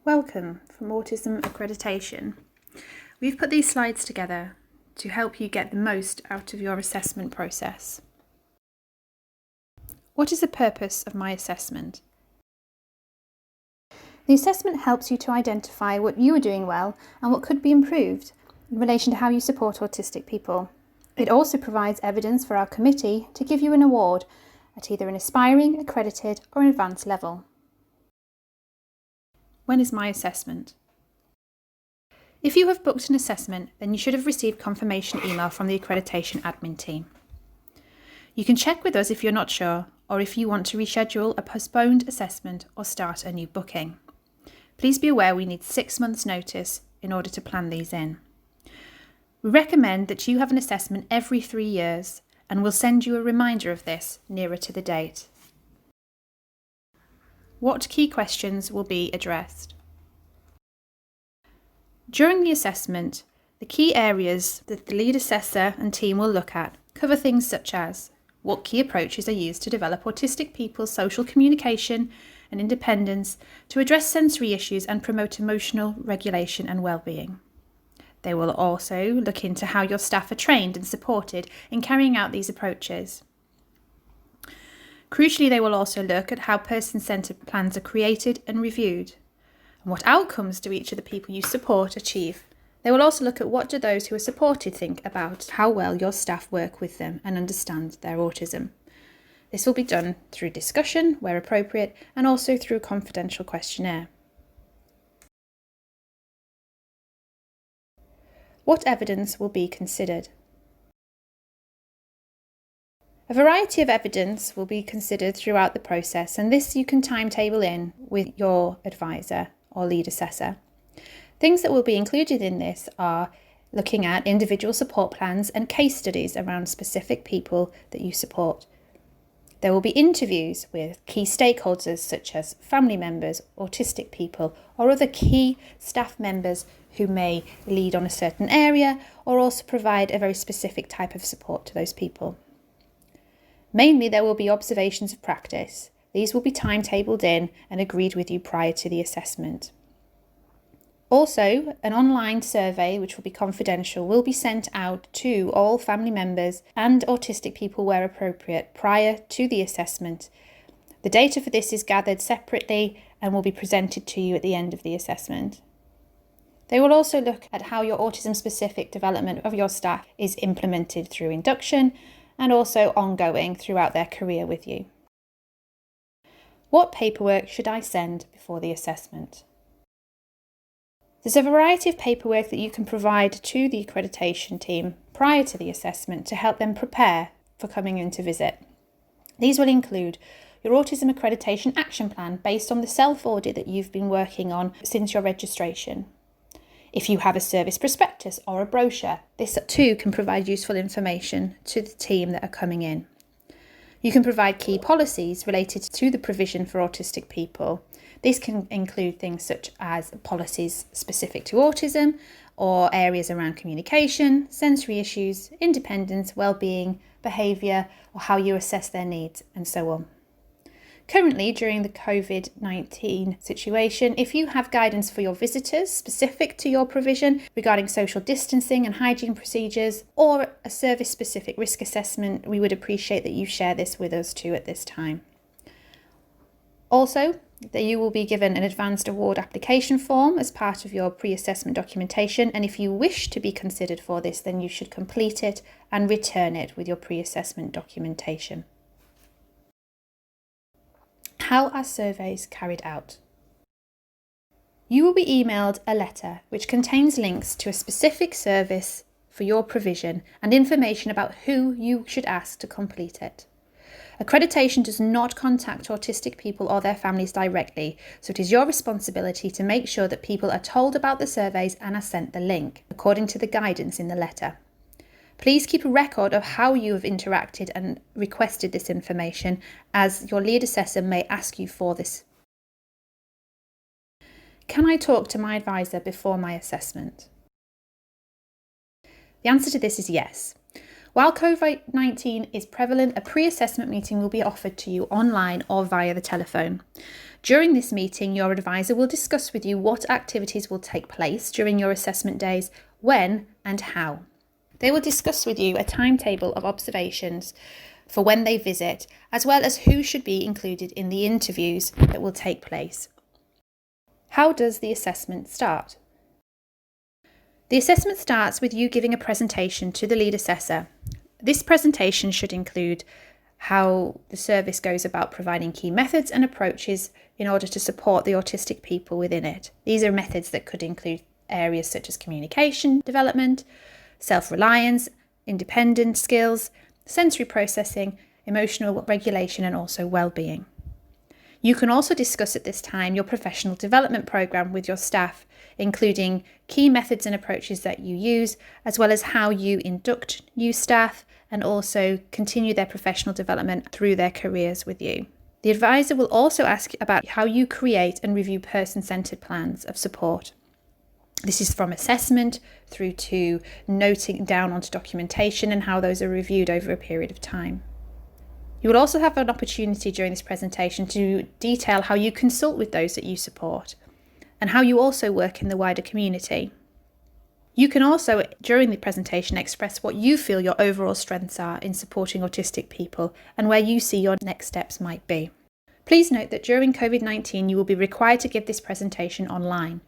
Welcome from Autism Accreditation. We've put these slides together to help you get the most out of your assessment process. What is the purpose of my assessment? The assessment helps you to identify what you are doing well and what could be improved in relation to how you support autistic people. It also provides evidence for our committee to give you an award at either an aspiring, accredited or an advanced level. When is my assessment? If you have booked an assessment, then you should have received confirmation email from the accreditation admin team. You can check with us if you're not sure, or if you want to reschedule a postponed assessment or start a new booking. Please be aware we need 6 months' notice in order to plan these in. We recommend that you have an assessment every 3 years, and we'll send you a reminder of this nearer to the date. What key questions will be addressed? During the assessment, the key areas that the lead assessor and team will look at cover things such as what key approaches are used to develop autistic people's social communication and independence, to address sensory issues and promote emotional regulation and well-being. They will also look into how your staff are trained and supported in carrying out these approaches. Crucially, they will also look at how person-centred plans are created and reviewed, and what outcomes do each of the people you support achieve. They will also look at what do those who are supported think about how well your staff work with them and understand their autism. This will be done through discussion, where appropriate, and also through a confidential questionnaire. What evidence will be considered? A variety of evidence will be considered throughout the process, and this you can timetable in with your advisor or lead assessor. Things that will be included in this are looking at individual support plans and case studies around specific people that you support. There will be interviews with key stakeholders such as family members, autistic people, or other key staff members who may lead on a certain area or also provide a very specific type of support to those people. Mainly, there will be observations of practice. These will be timetabled in and agreed with you prior to the assessment. Also, an online survey, which will be confidential, will be sent out to all family members and autistic people where appropriate prior to the assessment. The data for this is gathered separately and will be presented to you at the end of the assessment. They will also look at how your autism-specific development of your staff is implemented through induction and also ongoing throughout their career with you. What paperwork should I send before the assessment? There's a variety of paperwork that you can provide to the accreditation team prior to the assessment to help them prepare for coming in to visit. These will include your Autism Accreditation Action Plan based on the self-audit that you've been working on since your registration. If you have a service prospectus or a brochure, this too can provide useful information to the team that are coming in. You can provide key policies related to the provision for autistic people. This can include things such as policies specific to autism or areas around communication, sensory issues, independence, well-being, behaviour, or how you assess their needs, and so on. Currently, during the COVID-19 situation, if you have guidance for your visitors specific to your provision regarding social distancing and hygiene procedures, or a service-specific risk assessment, we would appreciate that you share this with us too at this time. Also, that you will be given an advanced award application form as part of your pre-assessment documentation, and if you wish to be considered for this, then you should complete it and return it with your pre-assessment documentation. How are surveys carried out? You will be emailed a letter which contains links to a specific service for your provision and information about who you should ask to complete it. Accreditation does not contact autistic people or their families directly, so it is your responsibility to make sure that people are told about the surveys and are sent the link, according to the guidance in the letter. Please keep a record of how you have interacted and requested this information, as your lead assessor may ask you for this. Can I talk to my advisor before my assessment? The answer to this is yes. While COVID-19 is prevalent, a pre-assessment meeting will be offered to you online or via the telephone. During this meeting, your advisor will discuss with you what activities will take place during your assessment days, when and how. They will discuss with you a timetable of observations for when they visit, as well as who should be included in the interviews that will take place. How does the assessment start? The assessment starts with you giving a presentation to the lead assessor. This presentation should include how the service goes about providing key methods and approaches in order to support the autistic people within it. These are methods that could include areas such as communication development, self-reliance, independent skills, sensory processing, emotional regulation, and also well-being. You can also discuss at this time your professional development program with your staff, including key methods and approaches that you use, as well as how you induct new staff and also continue their professional development through their careers with you. The advisor will also ask about how you create and review person-centered plans of support. This is from assessment through to noting down onto documentation and how those are reviewed over a period of time. You will also have an opportunity during this presentation to detail how you consult with those that you support and how you also work in the wider community. You can also, during the presentation, express what you feel your overall strengths are in supporting autistic people and where you see your next steps might be. Please note that during COVID-19, you will be required to give this presentation online.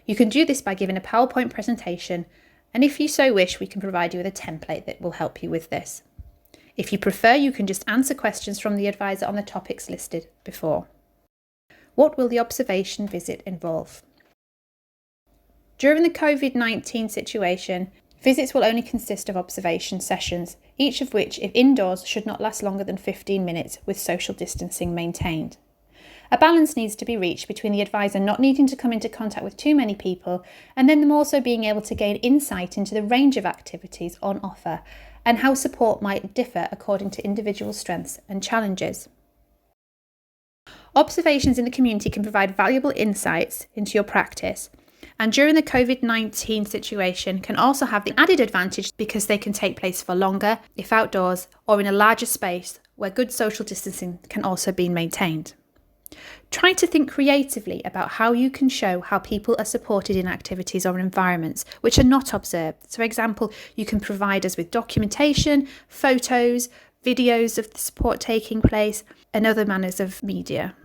You can do this by giving a PowerPoint presentation, and if you so wish, we can provide you with a template that will help you with this. If you prefer, you can just answer questions from the advisor on the topics listed before. What will the observation visit involve? During the COVID-19 situation, visits will only consist of observation sessions, each of which, if indoors, should not last longer than 15 minutes with social distancing maintained. A balance needs to be reached between the advisor not needing to come into contact with too many people and then them also being able to gain insight into the range of activities on offer and how support might differ according to individual strengths and challenges. Observations in the community can provide valuable insights into your practice, and during the COVID-19 situation can also have the added advantage because they can take place for longer, if outdoors, or in a larger space where good social distancing can also be maintained. Try to think creatively about how you can show how people are supported in activities or environments which are not observed. So, for example, you can provide us with documentation, photos, videos of the support taking place, and other manners of media.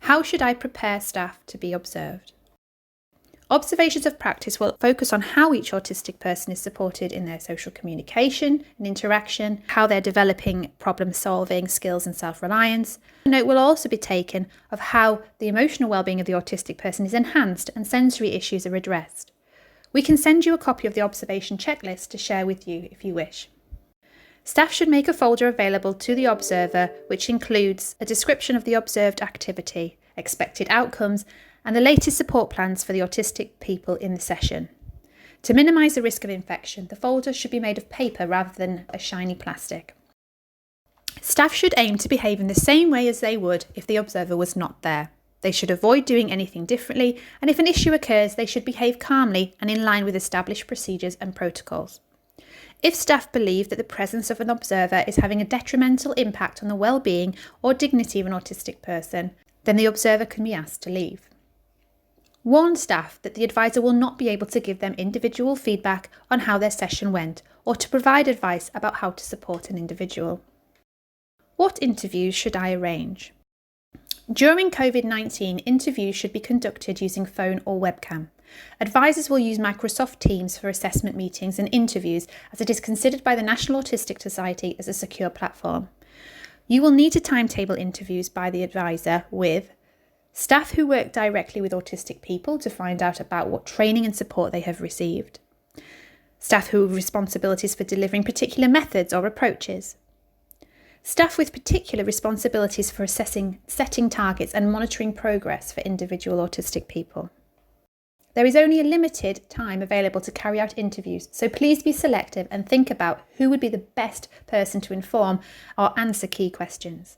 How should I prepare staff to be observed? Observations of practice will focus on how each autistic person is supported in their social communication and interaction, how they're developing problem-solving skills and self-reliance. A note will also be taken of how the emotional well-being of the autistic person is enhanced and sensory issues are addressed. We can send you a copy of the observation checklist to share with you if you wish. Staff should make a folder available to the observer which includes a description of the observed activity, expected outcomes, and the latest support plans for the autistic people in the session. To minimise the risk of infection, the folder should be made of paper rather than a shiny plastic. Staff should aim to behave in the same way as they would if the observer was not there. They should avoid doing anything differently, and if an issue occurs, they should behave calmly and in line with established procedures and protocols. If staff believe that the presence of an observer is having a detrimental impact on the well-being or dignity of an autistic person, then the observer can be asked to leave. Warn staff that the advisor will not be able to give them individual feedback on how their session went or to provide advice about how to support an individual. What interviews should I arrange? During COVID-19, interviews should be conducted using phone or webcam. Advisors will use Microsoft Teams for assessment meetings and interviews as it is considered by the National Autistic Society as a secure platform. You will need to timetable interviews by the advisor with staff who work directly with autistic people to find out about what training and support they have received, staff who have responsibilities for delivering particular methods or approaches, staff with particular responsibilities for setting targets and monitoring progress for individual autistic people. There is only a limited time available to carry out interviews, so please be selective and think about who would be the best person to inform or answer key questions.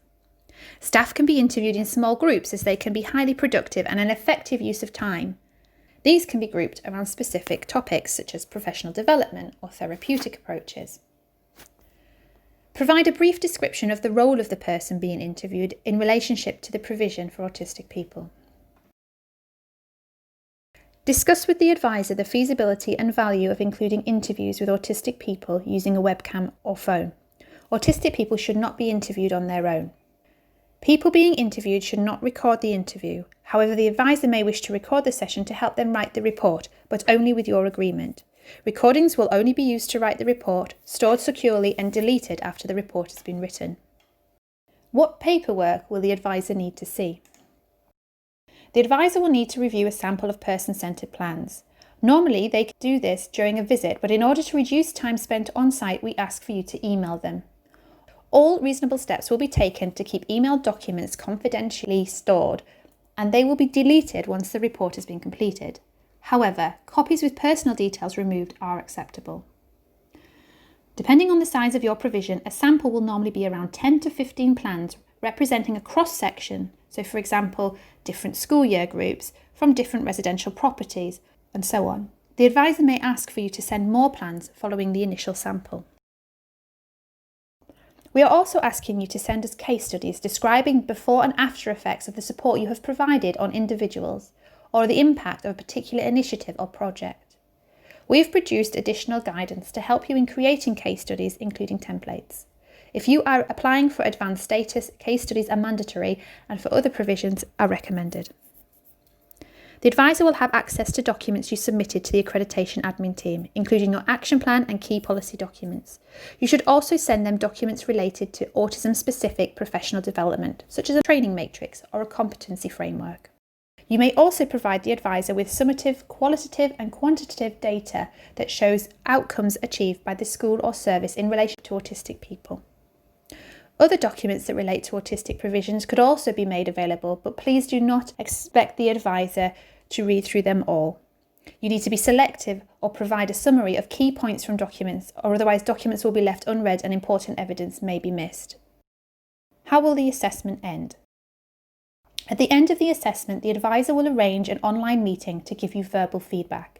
Staff can be interviewed in small groups as they can be highly productive and an effective use of time. These can be grouped around specific topics such as professional development or therapeutic approaches. Provide a brief description of the role of the person being interviewed in relationship to the provision for autistic people. Discuss with the advisor the feasibility and value of including interviews with autistic people using a webcam or phone. Autistic people should not be interviewed on their own. People being interviewed should not record the interview. However, the advisor may wish to record the session to help them write the report, but only with your agreement. Recordings will only be used to write the report, stored securely and deleted after the report has been written. What paperwork will the advisor need to see? The advisor will need to review a sample of person-centred plans. Normally, they can do this during a visit, but in order to reduce time spent on site, we ask for you to email them. All reasonable steps will be taken to keep emailed documents confidentially stored, and they will be deleted once the report has been completed. However, copies with personal details removed are acceptable. Depending on the size of your provision, a sample will normally be around 10 to 15 plans representing a cross-section, so for example, different school year groups from different residential properties, and so on. The advisor may ask for you to send more plans following the initial sample. We are also asking you to send us case studies describing before and after effects of the support you have provided on individuals or the impact of a particular initiative or project. We have produced additional guidance to help you in creating case studies, including templates. If you are applying for advanced status, case studies are mandatory and for other provisions are recommended. The advisor will have access to documents you submitted to the accreditation admin team, including your action plan and key policy documents. You should also send them documents related to autism-specific professional development, such as a training matrix or a competency framework. You may also provide the advisor with summative, qualitative and quantitative data that shows outcomes achieved by the school or service in relation to autistic people. Other documents that relate to autistic provisions could also be made available, but please do not expect the advisor to read through them all. You need to be selective or provide a summary of key points from documents, or otherwise documents will be left unread and important evidence may be missed. How will the assessment end? At the end of the assessment, the advisor will arrange an online meeting to give you verbal feedback.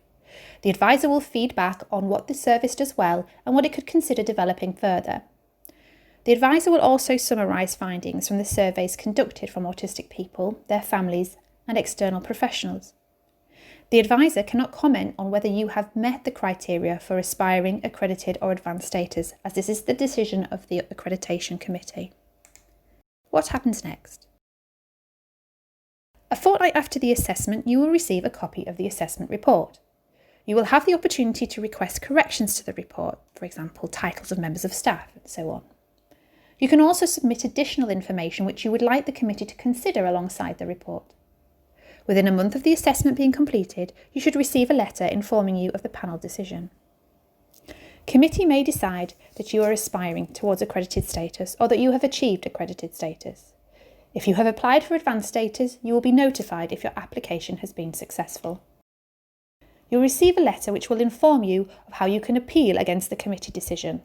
The advisor will feed back on what the service does well and what it could consider developing further. The advisor will also summarise findings from the surveys conducted from autistic people, their families and external professionals. The advisor cannot comment on whether you have met the criteria for aspiring, accredited or advanced status, as this is the decision of the accreditation committee. What happens next? A fortnight after the assessment, you will receive a copy of the assessment report. You will have the opportunity to request corrections to the report, for example, titles of members of staff and so on. You can also submit additional information which you would like the committee to consider alongside the report. Within a month of the assessment being completed, you should receive a letter informing you of the panel decision. Committee may decide that you are aspiring towards accredited status or that you have achieved accredited status. If you have applied for advanced status, you will be notified if your application has been successful. You'll receive a letter which will inform you of how you can appeal against the committee decision.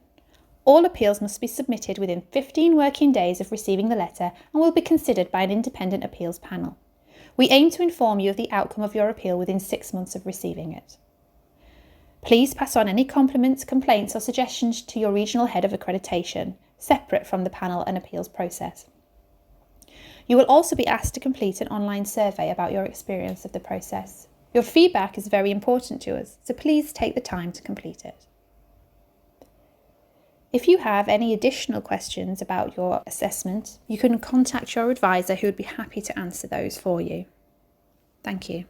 All appeals must be submitted within 15 working days of receiving the letter and will be considered by an independent appeals panel. We aim to inform you of the outcome of your appeal within 6 months of receiving it. Please pass on any compliments, complaints or suggestions to your regional head of accreditation, separate from the panel and appeals process. You will also be asked to complete an online survey about your experience of the process. Your feedback is very important to us, so please take the time to complete it. If you have any additional questions about your assessment, you can contact your advisor who would be happy to answer those for you. Thank you.